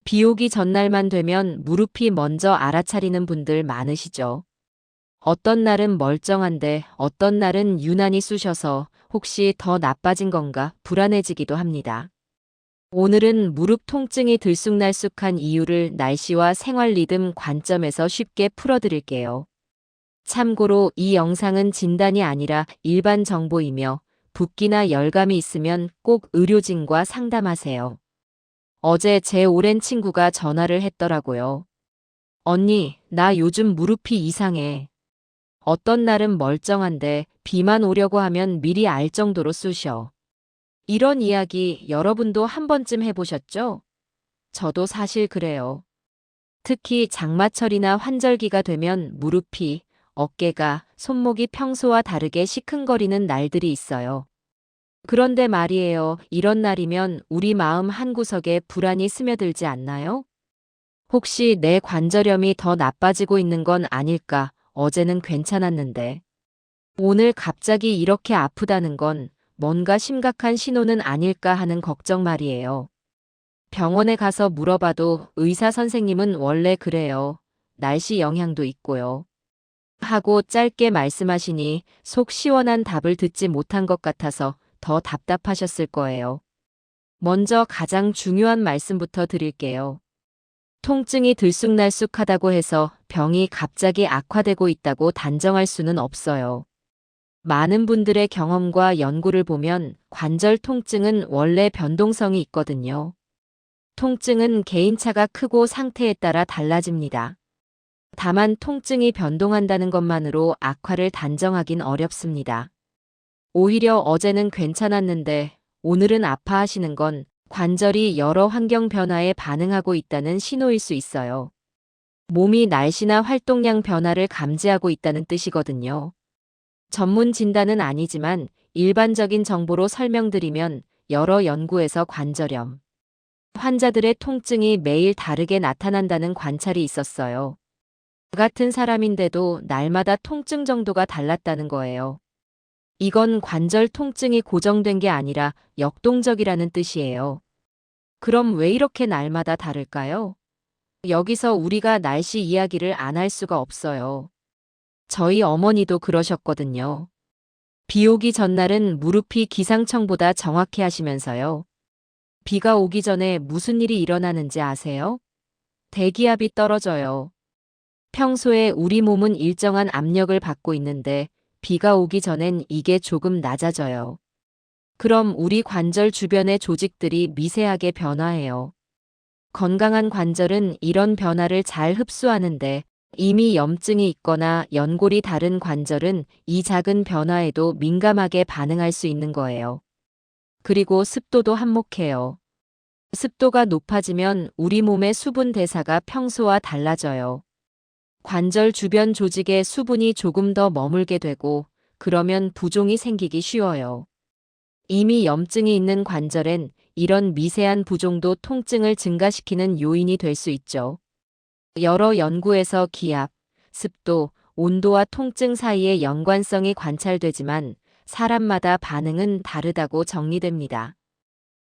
비 오기 전날만 되면 무릎이 먼저 알아차리는 분들 많으시죠? 어떤 날은 멀쩡한데 어떤 날은 유난히 쑤셔서 혹시 더 나빠진 건가 불안해지기도 합니다. 오늘은 무릎 통증이 들쑥날쑥한 이유를 날씨와 생활 리듬 관점에서 쉽게 풀어드릴게요. 참고로 이 영상은 진단이 아니라 일반 정보이며 붓기나 열감이 있으면 꼭 의료진과 상담하세요. 어제 제 오랜 친구가 전화를 했더라고요. 언니, 나 요즘 무릎이 이상해. 어떤 날은 멀쩡한데 비만 오려고 하면 미리 알 정도로 쑤셔. 이런 이야기 여러분도 한 번쯤 해보셨죠? 저도 사실 그래요. 특히 장마철이나 환절기가 되면 무릎이, 어깨가, 손목이 평소와 다르게 시큰거리는 날들이 있어요. 그런데 말이에요. 이런 날이면 우리 마음 한구석에 불안이 스며들지 않나요? 혹시 내 관절염이 더 나빠지고 있는 건 아닐까? 어제는 괜찮았는데. 오늘 갑자기 이렇게 아프다는 건 뭔가 심각한 신호는 아닐까 하는 걱정 말이에요. 병원에 가서 물어봐도 의사 선생님은 원래 그래요. 날씨 영향도 있고요. 하고 짧게 말씀하시니 속 시원한 답을 듣지 못한 것 같아서 더 답답하셨을 거예요. 먼저 가장 중요한 말씀부터 드릴게요. 통증이 들쑥날쑥하다고 해서 병이 갑자기 악화되고 있다고 단정할 수는 없어요. 많은 분들의 경험과 연구를 보면 관절 통증은 원래 변동성이 있거든요. 통증은 개인차가 크고 상태에 따라 달라집니다. 다만 통증이 변동한다는 것만으로 악화를 단정하긴 어렵습니다. 오히려 어제는 괜찮았는데 오늘은 아파하시는 건 관절이 여러 환경 변화에 반응하고 있다는 신호일 수 있어요. 몸이 날씨나 활동량 변화를 감지하고 있다는 뜻이거든요. 전문 진단은 아니지만 일반적인 정보로 설명드리면 여러 연구에서 관절염 환자들의 통증이 매일 다르게 나타난다는 관찰이 있었어요. 같은 사람인데도 날마다 통증 정도가 달랐다는 거예요. 이건 관절 통증이 고정된 게 아니라 역동적이라는 뜻이에요. 그럼 왜 이렇게 날마다 다를까요? 여기서 우리가 날씨 이야기를 안 할 수가 없어요. 저희 어머니도 그러셨거든요. 비 오기 전날은 무릎이 기상청보다 정확히 하시면서요. 비가 오기 전에 무슨 일이 일어나는지 아세요? 대기압이 떨어져요. 평소에 우리 몸은 일정한 압력을 받고 있는데 비가 오기 전엔 이게 조금 낮아져요. 그럼 우리 관절 주변의 조직들이 미세하게 변화해요. 건강한 관절은 이런 변화를 잘 흡수하는데 이미 염증이 있거나 연골이 다른 관절은 이 작은 변화에도 민감하게 반응할 수 있는 거예요. 그리고 습도도 한몫해요. 습도가 높아지면 우리 몸의 수분 대사가 평소와 달라져요. 관절 주변 조직에 수분이 조금 더 머물게 되고 그러면 부종이 생기기 쉬워요. 이미 염증이 있는 관절엔 이런 미세한 부종도 통증을 증가시키는 요인이 될 수 있죠. 여러 연구에서 기압, 습도, 온도와 통증 사이의 연관성이 관찰되지만 사람마다 반응은 다르다고 정리됩니다.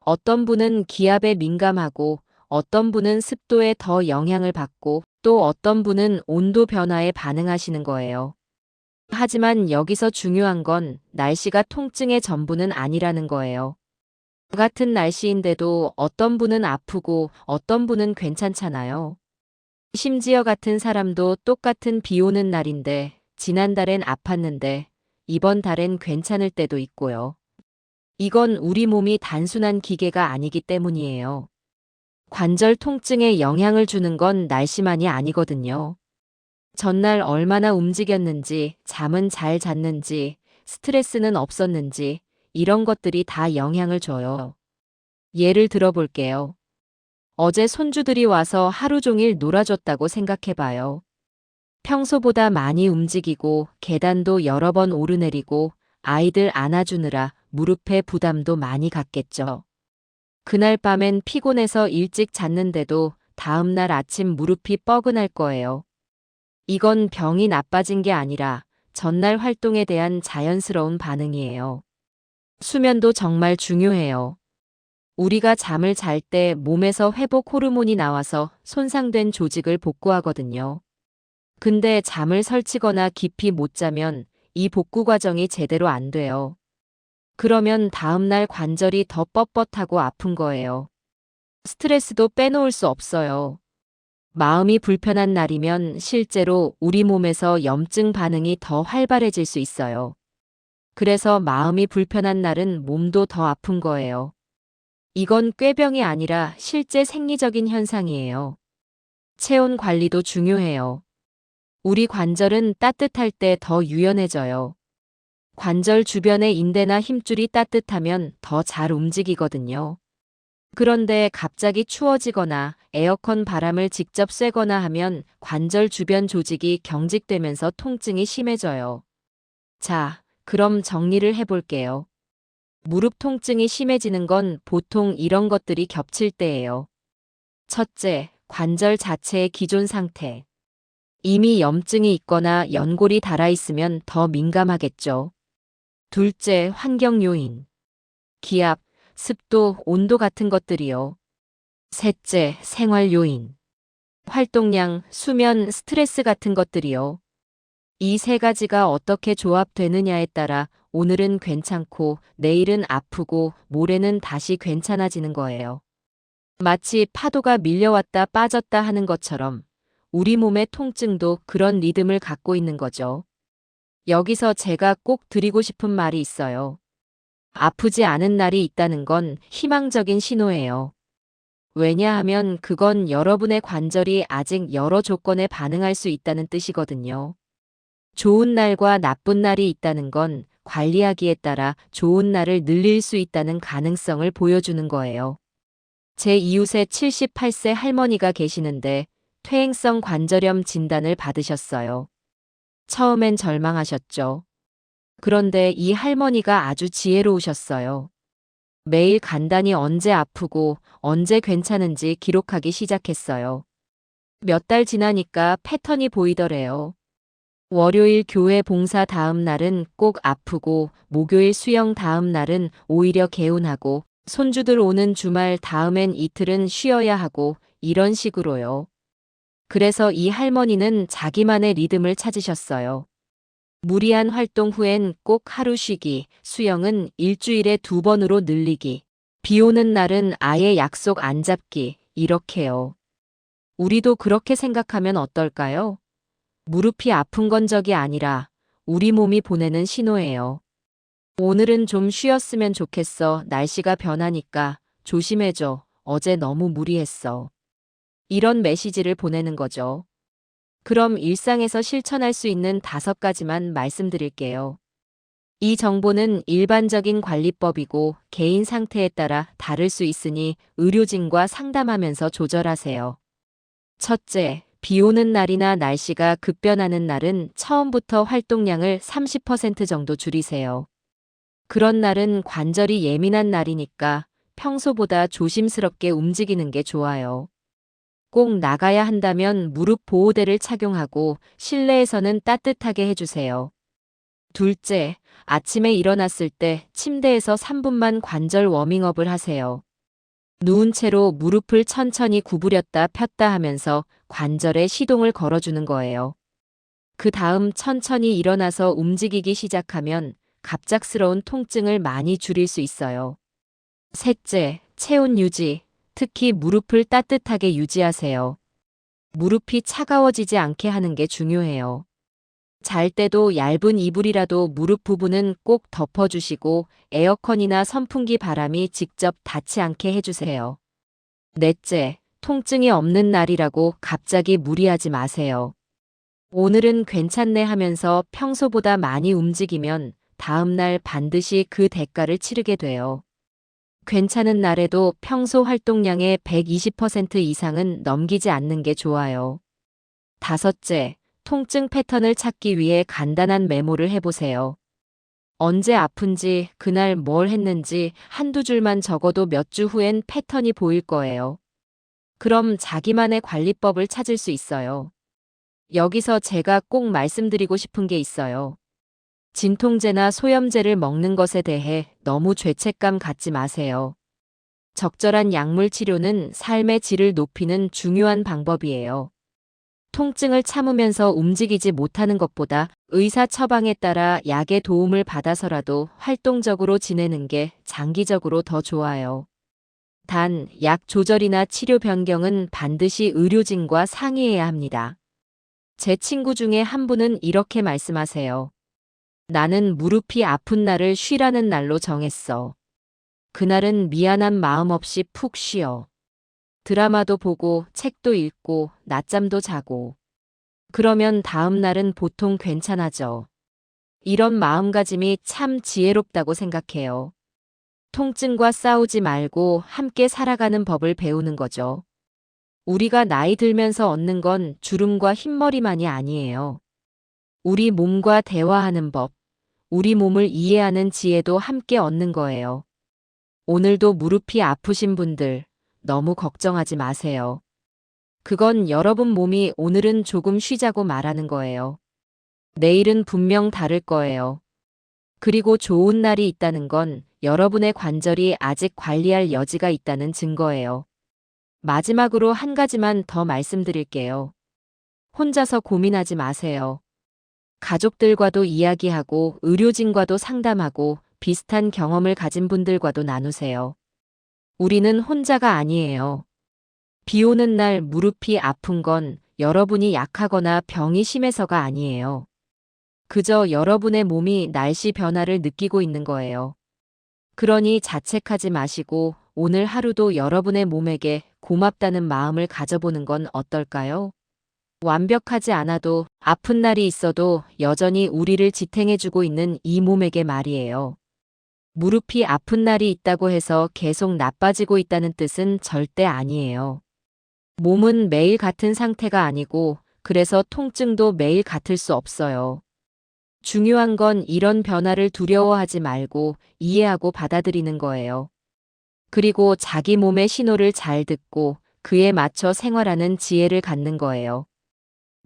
어떤 분은 기압에 민감하고 어떤 분은 습도에 더 영향을 받고 또 어떤 분은 온도 변화에 반응하시는 거예요. 하지만 여기서 중요한 건 날씨가 통증의 전부는 아니라는 거예요. 같은 날씨인데도 어떤 분은 아프고 어떤 분은 괜찮잖아요. 심지어 같은 사람도 똑같은 비 오는 날인데 지난달엔 아팠는데 이번 달엔 괜찮을 때도 있고요. 이건 우리 몸이 단순한 기계가 아니기 때문이에요. 관절 통증에 영향을 주는 건 날씨만이 아니거든요. 전날 얼마나 움직였는지, 잠은 잘 잤는지, 스트레스는 없었는지, 이런 것들이 다 영향을 줘요. 예를 들어 볼게요. 어제 손주들이 와서 하루 종일 놀아줬다고 생각해봐요. 평소보다 많이 움직이고 계단도 여러 번 오르내리고 아이들 안아주느라 무릎에 부담도 많이 갔겠죠. 그날 밤엔 피곤해서 일찍 잤는데도 다음날 아침 무릎이 뻐근할 거예요. 이건 병이 나빠진 게 아니라 전날 활동에 대한 자연스러운 반응이에요. 수면도 정말 중요해요. 우리가 잠을 잘 때 몸에서 회복 호르몬이 나와서 손상된 조직을 복구하거든요. 근데 잠을 설치거나 깊이 못 자면 이 복구 과정이 제대로 안 돼요. 그러면 다음날 관절이 더 뻣뻣하고 아픈 거예요. 스트레스도 빼놓을 수 없어요. 마음이 불편한 날이면 실제로 우리 몸에서 염증 반응이 더 활발해질 수 있어요. 그래서 마음이 불편한 날은 몸도 더 아픈 거예요. 이건 꾀병이 아니라 실제 생리적인 현상이에요. 체온 관리도 중요해요. 우리 관절은 따뜻할 때 더 유연해져요. 관절 주변의 인대나 힘줄이 따뜻하면 더 잘 움직이거든요. 그런데 갑자기 추워지거나 에어컨 바람을 직접 쐬거나 하면 관절 주변 조직이 경직되면서 통증이 심해져요. 자, 그럼 정리를 해볼게요. 무릎 통증이 심해지는 건 보통 이런 것들이 겹칠 때예요. 첫째, 관절 자체의 기존 상태. 이미 염증이 있거나 연골이 닳아있으면 더 민감하겠죠. 둘째, 환경 요인. 기압, 습도, 온도 같은 것들이요. 셋째, 생활 요인. 활동량, 수면, 스트레스 같은 것들이요. 이 세 가지가 어떻게 조합되느냐에 따라 오늘은 괜찮고 내일은 아프고 모레는 다시 괜찮아지는 거예요. 마치 파도가 밀려왔다 빠졌다 하는 것처럼 우리 몸의 통증도 그런 리듬을 갖고 있는 거죠. 여기서 제가 꼭 드리고 싶은 말이 있어요. 아프지 않은 날이 있다는 건 희망적인 신호예요. 왜냐하면 그건 여러분의 관절이 아직 여러 조건에 반응할 수 있다는 뜻이거든요. 좋은 날과 나쁜 날이 있다는 건 관리하기에 따라 좋은 날을 늘릴 수 있다는 가능성을 보여주는 거예요. 제 이웃에 78세 할머니가 계시는데 퇴행성 관절염 진단을 받으셨어요. 처음엔 절망하셨죠. 그런데 이 할머니가 아주 지혜로우셨어요. 매일 간단히 언제 아프고 언제 괜찮은지 기록하기 시작했어요. 몇 달 지나니까 패턴이 보이더래요. 월요일 교회 봉사 다음 날은 꼭 아프고 목요일 수영 다음 날은 오히려 개운하고 손주들 오는 주말 다음엔 이틀은 쉬어야 하고 이런 식으로요. 그래서 이 할머니는 자기만의 리듬을 찾으셨어요. 무리한 활동 후엔 꼭 하루 쉬기, 수영은 일주일에 2번으로 늘리기, 비 오는 날은 아예 약속 안 잡기, 이렇게요. 우리도 그렇게 생각하면 어떨까요? 무릎이 아픈 건 적이 아니라 우리 몸이 보내는 신호예요. 오늘은 좀 쉬었으면 좋겠어. 날씨가 변하니까 조심해줘. 어제 너무 무리했어. 이런 메시지를 보내는 거죠. 그럼 일상에서 실천할 수 있는 5가지만 말씀드릴게요. 이 정보는 일반적인 관리법이고 개인 상태에 따라 다를 수 있으니 의료진과 상담하면서 조절하세요. 첫째, 비 오는 날이나 날씨가 급변하는 날은 처음부터 활동량을 30% 정도 줄이세요. 그런 날은 관절이 예민한 날이니까 평소보다 조심스럽게 움직이는 게 좋아요. 꼭 나가야 한다면 무릎 보호대를 착용하고 실내에서는 따뜻하게 해주세요. 둘째, 아침에 일어났을 때 침대에서 3분만 관절 워밍업을 하세요. 누운 채로 무릎을 천천히 구부렸다 폈다 하면서 관절에 시동을 걸어주는 거예요. 그 다음 천천히 일어나서 움직이기 시작하면 갑작스러운 통증을 많이 줄일 수 있어요. 셋째, 체온 유지. 특히 무릎을 따뜻하게 유지하세요. 무릎이 차가워지지 않게 하는 게 중요해요. 잘 때도 얇은 이불이라도 무릎 부분은 꼭 덮어주시고 에어컨이나 선풍기 바람이 직접 닿지 않게 해주세요. 넷째, 통증이 없는 날이라고 갑자기 무리하지 마세요. 오늘은 괜찮네 하면서 평소보다 많이 움직이면 다음날 반드시 그 대가를 치르게 돼요. 괜찮은 날에도 평소 활동량의 120% 이상은 넘기지 않는 게 좋아요. 다섯째, 통증 패턴을 찾기 위해 간단한 메모를 해보세요. 언제 아픈지, 그날 뭘 했는지 한두 줄만 적어도 몇 주 후엔 패턴이 보일 거예요. 그럼 자기만의 관리법을 찾을 수 있어요. 여기서 제가 꼭 말씀드리고 싶은 게 있어요. 진통제나 소염제를 먹는 것에 대해 너무 죄책감 갖지 마세요. 적절한 약물 치료는 삶의 질을 높이는 중요한 방법이에요. 통증을 참으면서 움직이지 못하는 것보다 의사 처방에 따라 약의 도움을 받아서라도 활동적으로 지내는 게 장기적으로 더 좋아요. 단, 약 조절이나 치료 변경은 반드시 의료진과 상의해야 합니다. 제 친구 중에 한 분은 이렇게 말씀하세요. 나는 무릎이 아픈 날을 쉬라는 날로 정했어. 그날은 미안한 마음 없이 푹 쉬어. 드라마도 보고 책도 읽고 낮잠도 자고. 그러면 다음 날은 보통 괜찮아져. 이런 마음가짐이 참 지혜롭다고 생각해요. 통증과 싸우지 말고 함께 살아가는 법을 배우는 거죠. 우리가 나이 들면서 얻는 건 주름과 흰머리만이 아니에요. 우리 몸과 대화하는 법, 우리 몸을 이해하는 지혜도 함께 얻는 거예요. 오늘도 무릎이 아프신 분들, 너무 걱정하지 마세요. 그건 여러분 몸이 오늘은 조금 쉬자고 말하는 거예요. 내일은 분명 다를 거예요. 그리고 좋은 날이 있다는 건 여러분의 관절이 아직 관리할 여지가 있다는 증거예요. 마지막으로 한 가지만 더 말씀드릴게요. 혼자서 고민하지 마세요. 가족들과도 이야기하고 의료진과도 상담하고 비슷한 경험을 가진 분들과도 나누세요. 우리는 혼자가 아니에요. 비 오는 날 무릎이 아픈 건 여러분이 약하거나 병이 심해서가 아니에요. 그저 여러분의 몸이 날씨 변화를 느끼고 있는 거예요. 그러니 자책하지 마시고 오늘 하루도 여러분의 몸에게 고맙다는 마음을 가져보는 건 어떨까요? 완벽하지 않아도 아픈 날이 있어도 여전히 우리를 지탱해주고 있는 이 몸에게 말이에요. 무릎이 아픈 날이 있다고 해서 계속 나빠지고 있다는 뜻은 절대 아니에요. 몸은 매일 같은 상태가 아니고 그래서 통증도 매일 같을 수 없어요. 중요한 건 이런 변화를 두려워하지 말고 이해하고 받아들이는 거예요. 그리고 자기 몸의 신호를 잘 듣고 그에 맞춰 생활하는 지혜를 갖는 거예요.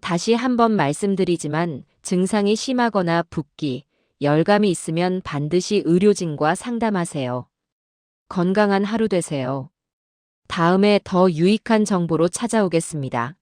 다시 한번 말씀드리지만 증상이 심하거나 붓기, 열감이 있으면 반드시 의료진과 상담하세요. 건강한 하루 되세요. 다음에 더 유익한 정보로 찾아오겠습니다.